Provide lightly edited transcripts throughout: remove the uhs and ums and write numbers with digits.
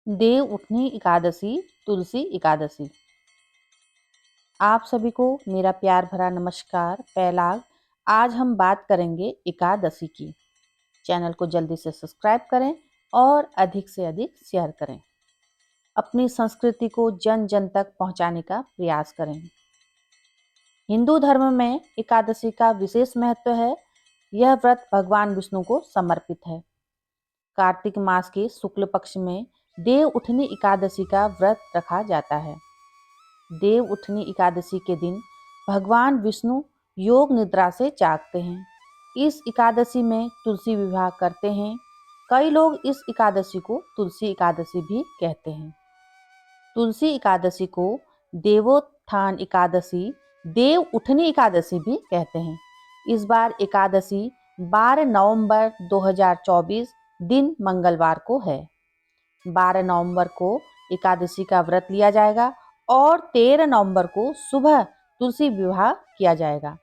देव उठनी एकादशी, तुलसी एकादशी। आप सभी को मेरा प्यार भरा नमस्कार। पहला, आज हम बात करेंगे एकादशी की। चैनल को जल्दी से सब्सक्राइब करें और अधिक से अधिक शेयर करें। अपनी संस्कृति को जन जन तक पहुंचाने का प्रयास करें। हिंदू धर्म में एकादशी का विशेष महत्व है। यह व्रत भगवान विष्णु को समर्पित है। कार्तिक मास के शुक्ल पक्ष में देव उठनी एकादशी का व्रत रखा जाता है। देव उठनी एकादशी के दिन भगवान विष्णु योग निद्रा से जागते हैं। इस एकादशी में तुलसी विवाह करते हैं। कई लोग इस एकादशी को तुलसी एकादशी भी कहते हैं। तुलसी एकादशी को देवोत्थान एकादशी, देव उठनी एकादशी भी कहते हैं। इस बार एकादशी 12 नवंबर 2024 दिन मंगलवार को है। 12 नवंबर को एकादशी का व्रत लिया जाएगा और 13 नवंबर को सुबह तुलसी विवाह किया जाएगा।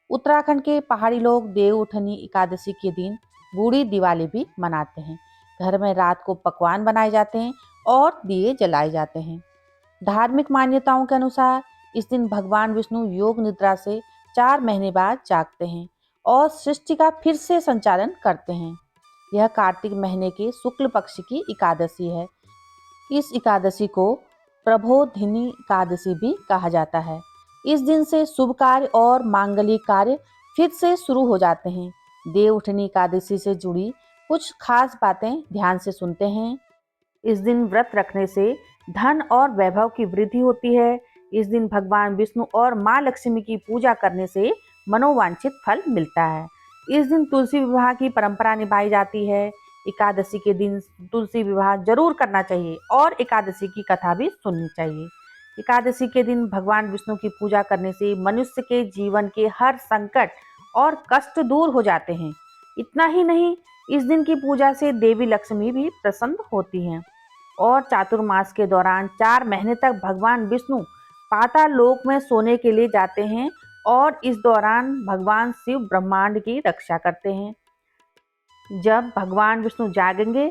उत्तराखंड के पहाड़ी लोग देव उठनी एकादशी के दिन बूढ़ी दिवाली भी मनाते हैं। घर में रात को पकवान बनाए जाते हैं और दिए जलाए जाते हैं। धार्मिक मान्यताओं के अनुसार इस दिन भगवान विष्णु योग निद्रा से 4 महीने बाद जागते हैं और सृष्टि का फिर से संचालन करते हैं। यह कार्तिक महीने के शुक्ल पक्ष की एकादशी है। इस एकादशी को प्रबोधिनी एकादशी भी कहा जाता है। इस दिन से शुभ कार्य और मांगलिक कार्य फिर से शुरू हो जाते हैं। देव उठनी एकादशी से जुड़ी कुछ खास बातें ध्यान से सुनते हैं। इस दिन व्रत रखने से धन और वैभव की वृद्धि होती है। इस दिन भगवान विष्णु और माँ लक्ष्मी की पूजा करने से मनोवांछित फल मिलता है। इस दिन तुलसी विवाह की परंपरा निभाई जाती है। एकादशी के दिन तुलसी विवाह जरूर करना चाहिए और एकादशी की कथा भी सुननी चाहिए। एकादशी के दिन भगवान विष्णु की पूजा करने से मनुष्य के जीवन के हर संकट और कष्ट दूर हो जाते हैं। इतना ही नहीं, इस दिन की पूजा से देवी लक्ष्मी भी प्रसन्न होती हैं और चातुर्मास के दौरान 4 महीने तक भगवान विष्णु पाताल लोक में सोने के लिए जाते हैं और इस दौरान भगवान शिव ब्रह्मांड की रक्षा करते हैं। जब भगवान विष्णु जागेंगे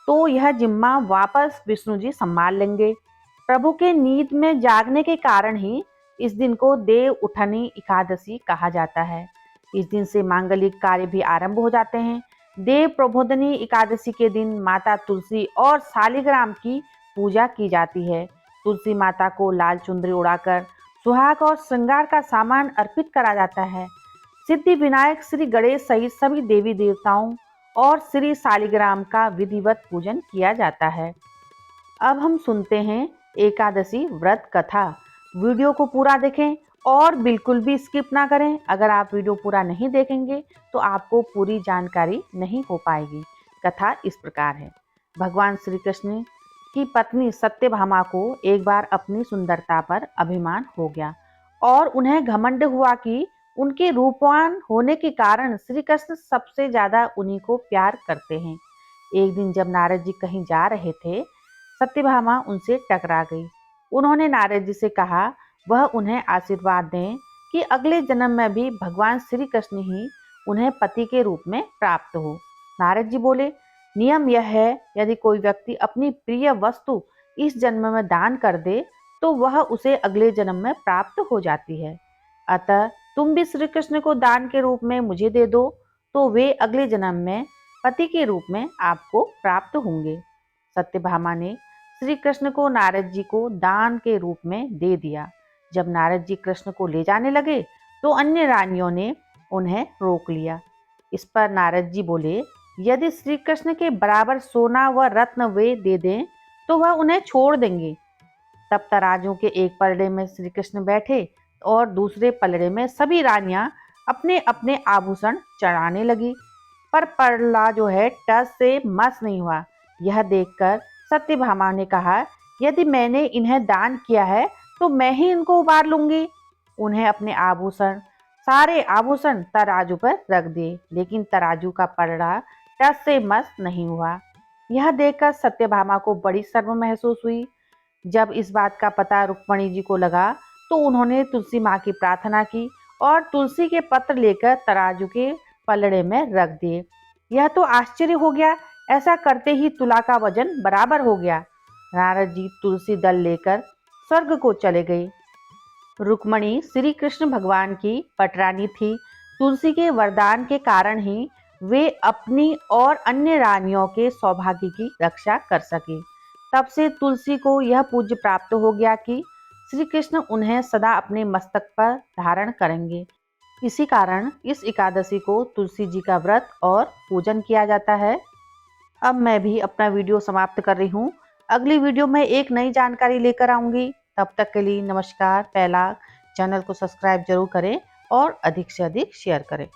तो यह जिम्मा वापस विष्णु जी संभाल लेंगे। प्रभु के नींद में जागने के कारण ही इस दिन को देव उठनी एकादशी कहा जाता है। इस दिन से मांगलिक कार्य भी आरंभ हो जाते हैं। देव प्रबोधिनी एकादशी के दिन माता तुलसी और शालिग्राम की पूजा की जाती है। तुलसी माता को लाल चुंदरी उड़ाकर सुहाग और श्रृंगार का सामान अर्पित करा जाता है। सिद्धि विनायक श्री गणेश सहित सभी देवी देवताओं और श्री शालिग्राम का विधिवत पूजन किया जाता है। अब हम सुनते हैं एकादशी व्रत कथा। वीडियो को पूरा देखें और बिल्कुल भी स्किप ना करें। अगर आप वीडियो पूरा नहीं देखेंगे तो आपको पूरी जानकारी नहीं हो पाएगी। कथा इस प्रकार है। भगवान श्री कृष्ण की पत्नी सत्यभामा को एक बार अपनी सुंदरता पर अभिमान हो गया और उन्हें घमंड हुआ कि उनके रूपवान होने के कारण श्री कृष्ण सबसे ज्यादा उन्हीं को प्यार करते हैं। एक दिन जब नारद जी कहीं जा रहे थे, सत्यभामा उनसे टकरा गई। उन्होंने नारद जी से कहा वह उन्हें आशीर्वाद दें कि अगले जन्म में भी भगवान श्री कृष्ण ही उन्हें पति के रूप में प्राप्त हो। नारद जी बोले, नियम यह है, यदि कोई व्यक्ति अपनी प्रिय वस्तु इस जन्म में दान कर दे तो वह उसे अगले जन्म में प्राप्त हो जाती है। अतः तुम भी श्री कृष्ण को दान के रूप में मुझे दे दो तो वे अगले जन्म में पति के रूप में आपको प्राप्त होंगे। सत्यभामा ने श्री कृष्ण को नारद जी को दान के रूप में दे दिया। जब नारद जी कृष्ण को ले जाने लगे तो अन्य रानियों ने उन्हें रोक लिया। इस पर नारद जी बोले, यदि श्री कृष्ण के बराबर सोना व रत्न वे दे दें तो वह उन्हें छोड़ देंगे। तब तराजू के एक पलड़े में श्री कृष्ण बैठे और दूसरे पलड़े में सभी रानियां अपने अपने आभूषण चढ़ाने लगी, पर पलड़ा जो है टस से मस नहीं हुआ। यह देखकर सत्यभामा ने कहा, यदि मैंने इन्हें दान किया है तो मैं ही इनको उबार लूंगी। उन्हें अपने सारे आभूषण तराजू पर रख दिए, लेकिन तराजू का पलड़ा टस से मस नहीं हुआ। यह देखकर सत्यभामा को बड़ी शर्म महसूस हुई। जब इस बात का पता रुक्मणी जी को लगा तो उन्होंने तुलसी माँ की प्रार्थना की और तुलसी के पत्र लेकर तराजू के पलड़े में रख दिए। यह तो आश्चर्य हो गया। ऐसा करते ही तुला का वजन बराबर हो गया। नारद जी तुलसी दल लेकर स्वर्ग को चले गए। रुक्मणी श्री कृष्ण भगवान की पटरानी थी। तुलसी के वरदान के कारण ही वे अपनी और अन्य रानियों के सौभाग्य की रक्षा कर सके। तब से तुलसी को यह पूज्य प्राप्त हो गया कि श्री कृष्ण उन्हें सदा अपने मस्तक पर धारण करेंगे। इसी कारण इस एकादशी को तुलसी जी का व्रत और पूजन किया जाता है। अब मैं भी अपना वीडियो समाप्त कर रही हूँ। अगली वीडियो में एक नई जानकारी लेकर आऊँगी। तब तक के लिए नमस्कार। पहला चैनल को सब्सक्राइब जरूर करें और अधिक से अधिक शेयर करें।